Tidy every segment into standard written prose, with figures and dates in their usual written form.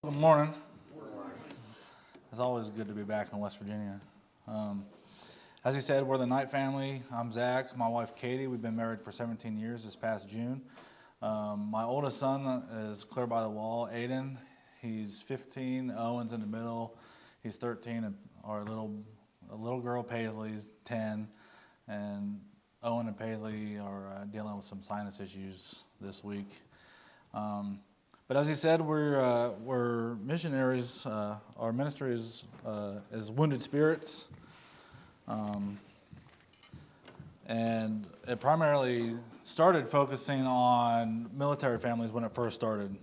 Good morning. It's always good to be back in West Virginia. As he said, we're the Knight family. I'm Zach, my wife Katie. We've been married for 17 years this past June. My oldest son is clear by the wall, Aiden. He's 15, Owen's in the middle. He's 13, and our little girl Paisley's 10. And Owen and Paisley are dealing with some sinus issues this week. But as he said, we're missionaries. Our ministry is Wounded Spirits, and it primarily started focusing on military families when it first started.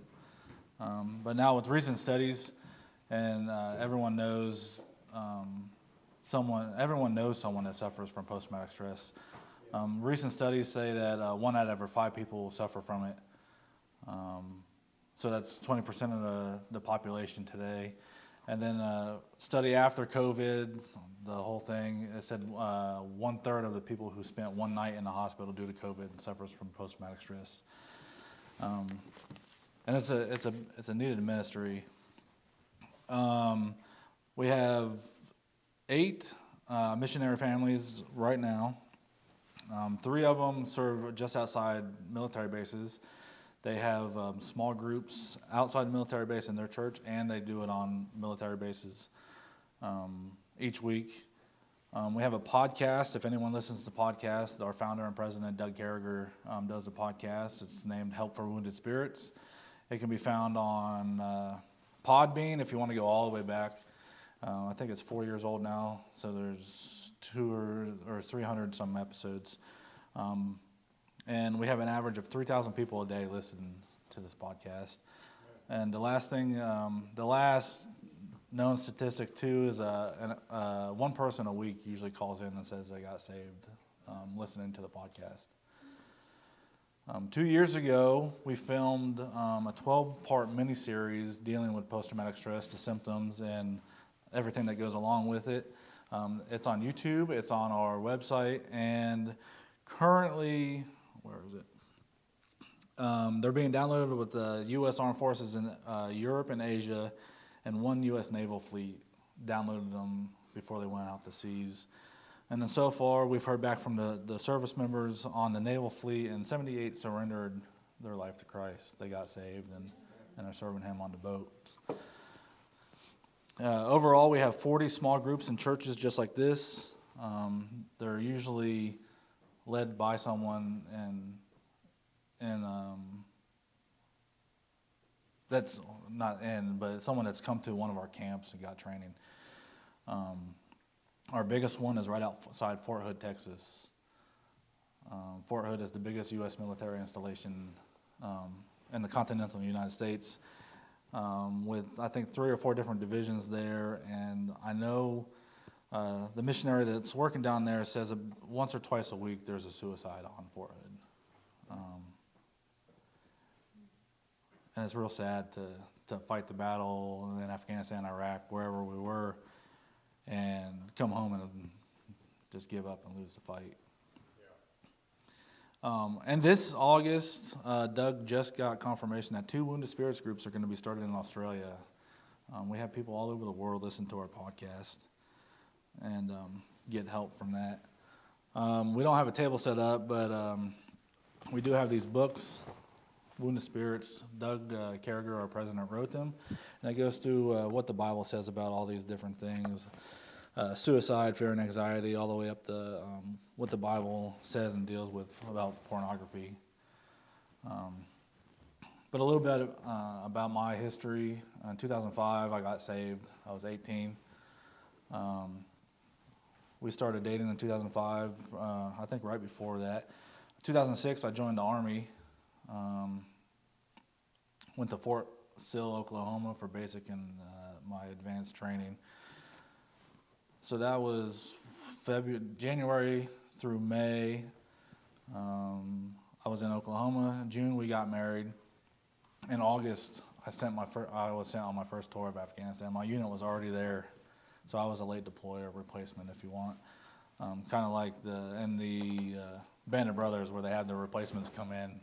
But now with recent studies, and everyone knows someone that suffers from post-traumatic stress. Recent studies say that 1 out of every 5 people suffer from it. So that's 20% of the population today. And then a study after COVID, the whole thing, it said 1/3 of the people who spent one night in the hospital due to COVID suffers from post-traumatic stress. And it's a needed ministry. We have 8 missionary families right now. 3 of them serve just outside military bases. They have small groups outside the military base in their church, and they do it on military bases each week. We have a podcast. If anyone listens to the podcast, our founder and president, Doug Carragher, does the podcast. It's named Help for Wounded Spirits. It can be found on Podbean if you want to go all the way back. I think it's 4 years old now, so there's 200 or 300 some episodes. And we have an average of 3,000 people a day listen to this podcast. And the last known statistic too is one person a week usually calls in and says they got saved listening to the podcast. 2 years ago, we filmed a 12-part miniseries dealing with post-traumatic stress, the symptoms, and everything that goes along with it. It's on YouTube, it's on our website, and currently, where is it? They're being downloaded with the U.S. Armed Forces in Europe and Asia, and 1 U.S. naval fleet downloaded them before they went out to seas. And then so far, we've heard back from the service members on the naval fleet, and 78 surrendered their life to Christ. They got saved and are serving Him on the boats. Overall, we have 40 small groups and churches just like this. They're usually led by someone that's not in, but someone that's come to one of our camps and got training. Our biggest one is right outside Fort Hood, Texas. Fort Hood is the biggest U.S. military installation in the continental United States, with I think 3 or 4 different divisions there. And I know the missionary that's working down there says once or twice a week there's a suicide on Fort Hood. And it's real sad to fight the battle in Afghanistan, Iraq, wherever we were, and come home and just give up and lose the fight. And this August, Doug just got confirmation that 2 Wounded Spirits groups are going to be started in Australia. We have people all over the world listen to our podcast and get help from that. We don't have a table set up, but we do have these books, Wounded Spirits. Doug Carragher, our president, wrote them, and it goes through what the Bible says about all these different things, suicide, fear, and anxiety, all the way up to what the Bible says and deals with about pornography. But a little bit about my history. In 2005, I got saved. I was 18. We started dating in 2005, I think right before that. 2006, I joined the Army. Went to Fort Sill, Oklahoma for basic and my advanced training. So that was January through May. I was in Oklahoma. In June, we got married. In August, I was sent on my first tour of Afghanistan. My unit was already there, so I was a late deployer replacement, if you want. Kind of like in the Band of Brothers, where they had the replacements come in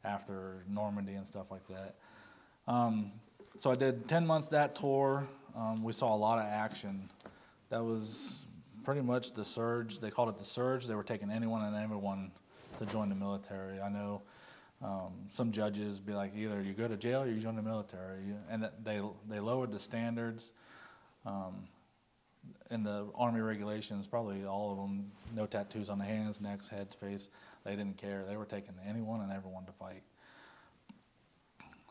after Normandy and stuff like that. So I did 10 months that tour. We saw a lot of action. That was pretty much the surge. They called it the surge. They were taking anyone and everyone to join the military. I know some judges be like, either you go to jail or you join the military. And they lowered the standards. In the Army regulations, probably all of them, no tattoos on the hands, necks, heads, face. They didn't care. They were taking anyone and everyone to fight.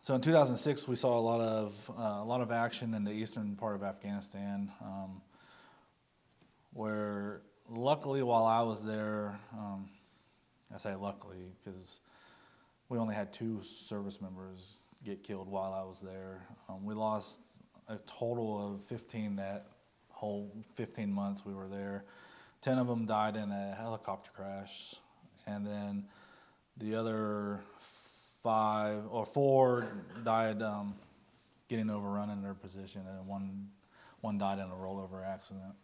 So in 2006, we saw a lot of action in the eastern part of Afghanistan, where luckily while I was there, I say luckily because we only had 2 service members get killed while I was there. We lost a total of 15 that whole 15 months we were there. 10 of them died in a helicopter crash, and then the other 5 or 4 died getting overrun in their position, and one died in a rollover accident.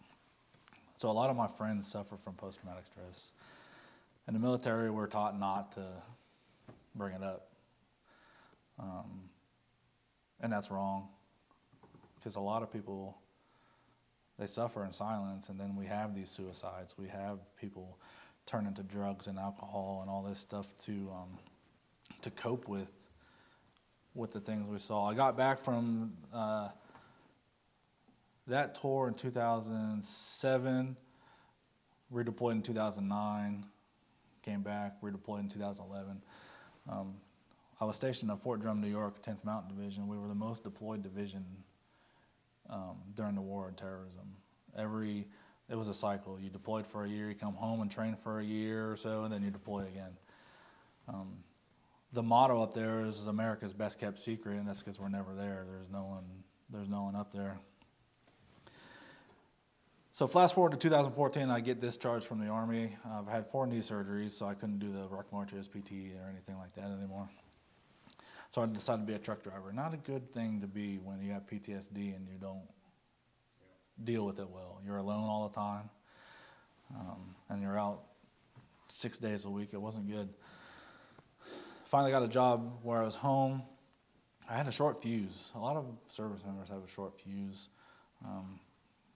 So a lot of my friends suffer from post-traumatic stress. In the military, we're taught not to bring it up, and that's wrong, because a lot of people, they suffer in silence, and then we have these suicides. We have people turn into drugs and alcohol and all this stuff to cope with the things we saw. I got back from that tour in 2007, redeployed in 2009, came back, redeployed in 2011. I was stationed at Fort Drum, New York, 10th Mountain Division. We were the most deployed division during the war on terrorism. It was a cycle. You deployed for a year, you come home and train for a year or so, and then you deploy again. The motto up there is America's best kept secret, and that's because we're never there. There's no one up there. So fast forward to 2014, I get discharged from the Army. I've had 4 knee surgeries, so I couldn't do the ruck marches, PT, or anything like that anymore. So I decided to be a truck driver. Not a good thing to be when you have PTSD and you don't deal with it well. You're alone all the time, and you're out 6 days a week. It wasn't good. Finally got a job where I was home. I had a short fuse. A lot of service members have a short fuse,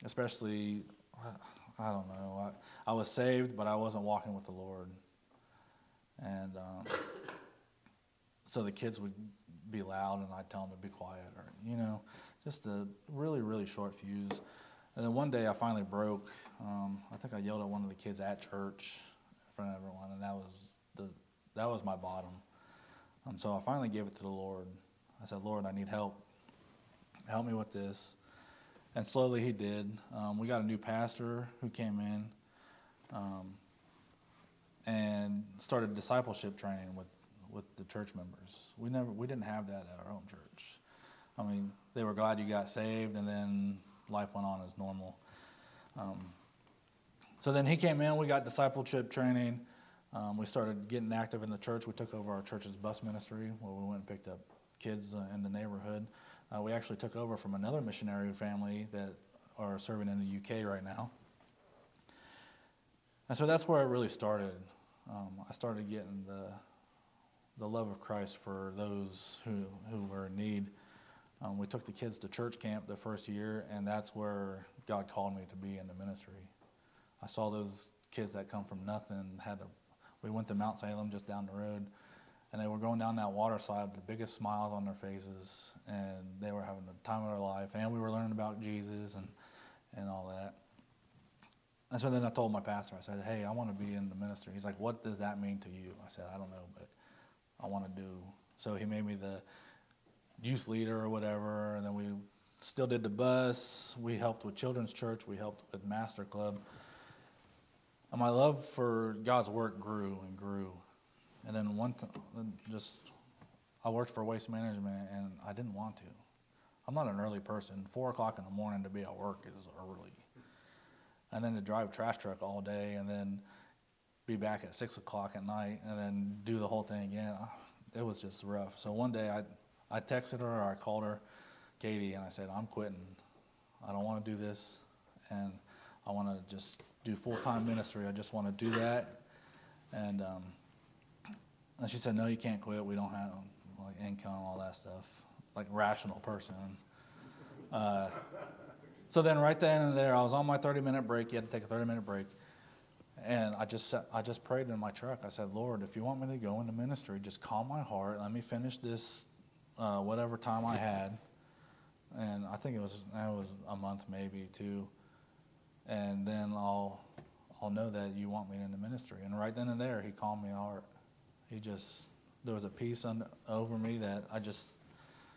especially, I don't know. I was saved, but I wasn't walking with the Lord. And so the kids would be loud, and I'd tell them to be quiet, or, just a really, really short fuse. And then one day I finally broke. I think I yelled at one of the kids at church in front of everyone, and that was my bottom. So I finally gave it to the Lord. I said, Lord, I need help. Help me with this. And slowly he did. We got a new pastor who came in and started discipleship training with the church members. We didn't have that at our own church. I mean, they were glad you got saved, and then life went on as normal. So then he came in, we got discipleship training. We started getting active in the church. We took over our church's bus ministry, where we went and picked up kids in the neighborhood. We actually took over from another missionary family that are serving in the UK right now. And so that's where it really started. I started getting the love of Christ for those who were in need. We took the kids to church camp the first year, and that's where God called me to be in the ministry. I saw those kids that come from nothing. We went to Mount Salem, just down the road, and they were going down that water slide with the biggest smiles on their faces, and they were having the time of their life, and we were learning about Jesus and all that. And so then I told my pastor, I said, hey, I want to be in the ministry. He's like, what does that mean to you? I said, I don't know, but I want to do. So he made me the youth leader or whatever, and then we still did the bus. We helped with Children's Church. We helped with Master Club. And my love for God's work grew and grew. And then I worked for Waste Management, and I didn't want to. I'm not an early person. 4 o'clock in the morning to be at work is early. And then to drive a trash truck all day, and then be back at 6 o'clock at night, and then do the whole thing again. It was just rough. So one day I texted her, or I called her, Katie, and I said, I'm quitting. I don't want to do this, and I want to just do full-time ministry. I just want to do that. And she said, no, you can't quit. We don't have income, all that stuff. like rational person. So then right then and there, I was on my 30-minute break. You had to take a 30-minute break. And I just prayed in my truck. I said, Lord, if you want me to go into ministry, just calm my heart. Let me finish this whatever time I had. And I think it was a month, maybe 2. And then I'll know that you want me into ministry. And right then and there, he calmed my heart. There was a peace over me that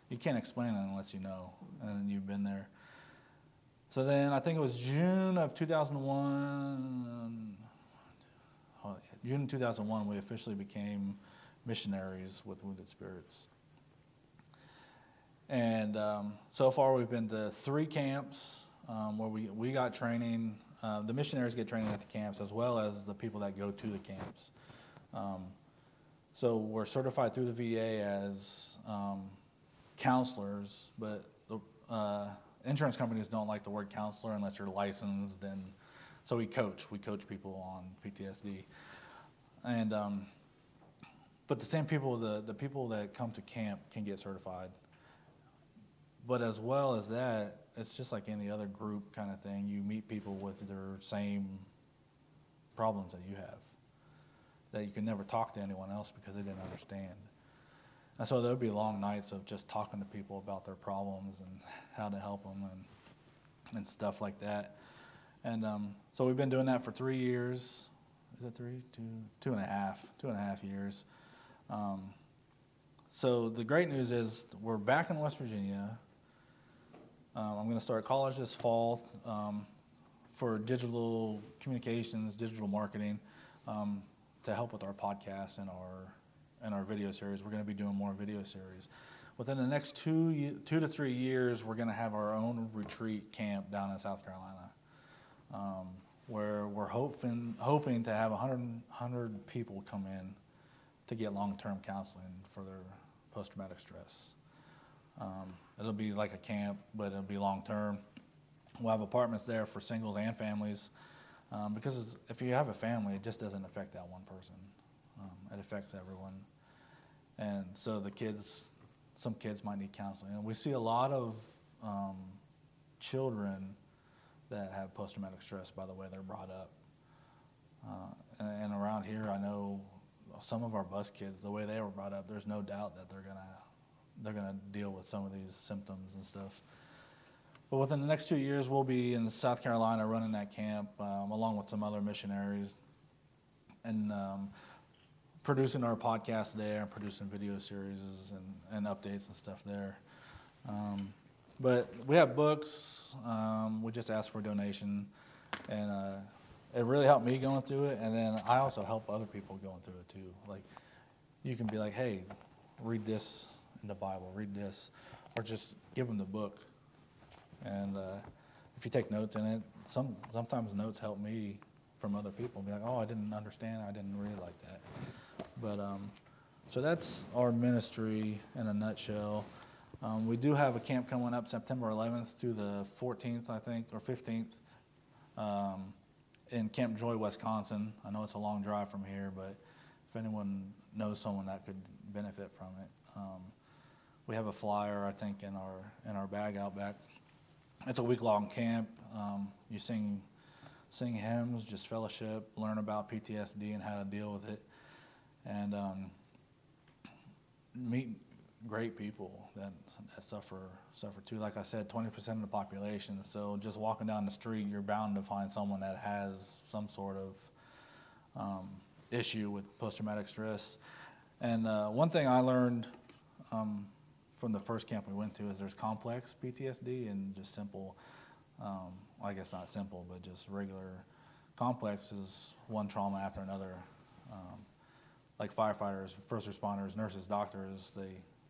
you can't explain it unless you know, and you've been there. So then I think it was June of 2001, June 2001, we officially became missionaries with Wounded Spirits. And so far we've been to 3 camps where we got training. The missionaries get training at the camps as well as the people that go to the camps. So we're certified through the VA as counselors, but the insurance companies don't like the word counselor unless you're licensed. And so we coach people on PTSD. And but the same people, the people that come to camp can get certified. But as well as that, it's just like any other group kind of thing. You meet people with their same problems that you have, that you can never talk to anyone else because they didn't understand. And so there'll be long nights of just talking to people about their problems and how to help them and stuff like that. And so we've been doing that for 3 years. Is it 3? 2.5 years. So the great news is we're back in West Virginia. I'm going to start college this fall for digital communications, digital marketing, to help with our podcast and our video series. We're going to be doing more video series. Within the next 2 to 3 years, we're going to have our own retreat camp down in South Carolina, where we're hoping to have 100 people come in to get long-term counseling for their post-traumatic stress. It'll be like a camp, but it'll be long-term. We'll have apartments there for singles and families, because if you have a family, it just doesn't affect that one person. It affects everyone. And so some kids might need counseling. And we see a lot of children that have post-traumatic stress by the way they're brought up. And around here, I know some of our bus kids, the way they were brought up, there's no doubt that they're gonna deal with some of these symptoms and stuff. But within the next 2 years, we'll be in South Carolina running that camp along with some other missionaries, and producing our podcast there, and producing video series and updates and stuff there. But we have books. We just ask for a donation, and it really helped me going through it. And then I also help other people going through it too. Like, you can be like, hey, read this in the Bible, read this, or just give them the book. And if you take notes in it, sometimes notes help me from other people. Be like, oh, I didn't understand, I didn't read it like that. But so that's our ministry in a nutshell. We do have a camp coming up September 11th through the 14th, I think, or 15th, in Camp Joy, Wisconsin. I know it's a long drive from here, but if anyone knows someone that could benefit from it, we have a flyer, I think, in our bag out back. It's a week-long camp. You sing hymns, just fellowship, learn about PTSD and how to deal with it, and meet great people that suffer too. Like I said, 20% of the population. So just walking down the street, you're bound to find someone that has some sort of issue with post-traumatic stress. And one thing I learned from the first camp we went to is there's complex PTSD and just simple, I guess not simple, but just regular. Complex is one trauma after another. Like firefighters, first responders, nurses, doctors,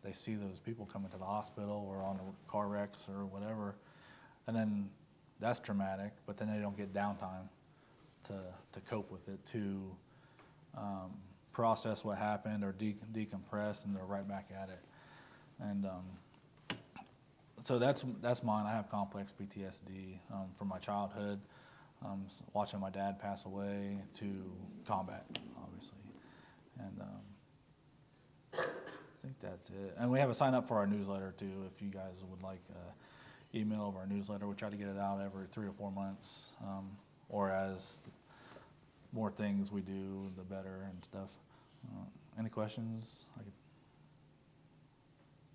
they see those people coming to the hospital or on car wrecks or whatever, and then that's traumatic, but then they don't get downtime to cope with it, to process what happened or decompress, and they're right back at it. And so that's mine. I have complex PTSD from my childhood, watching my dad pass away, to combat, obviously. And think that's it. And we have a sign up for our newsletter too. If you guys would like email of our newsletter, we try to get it out every 3 or 4 months, or as more things we do, the better and stuff. Any questions? I could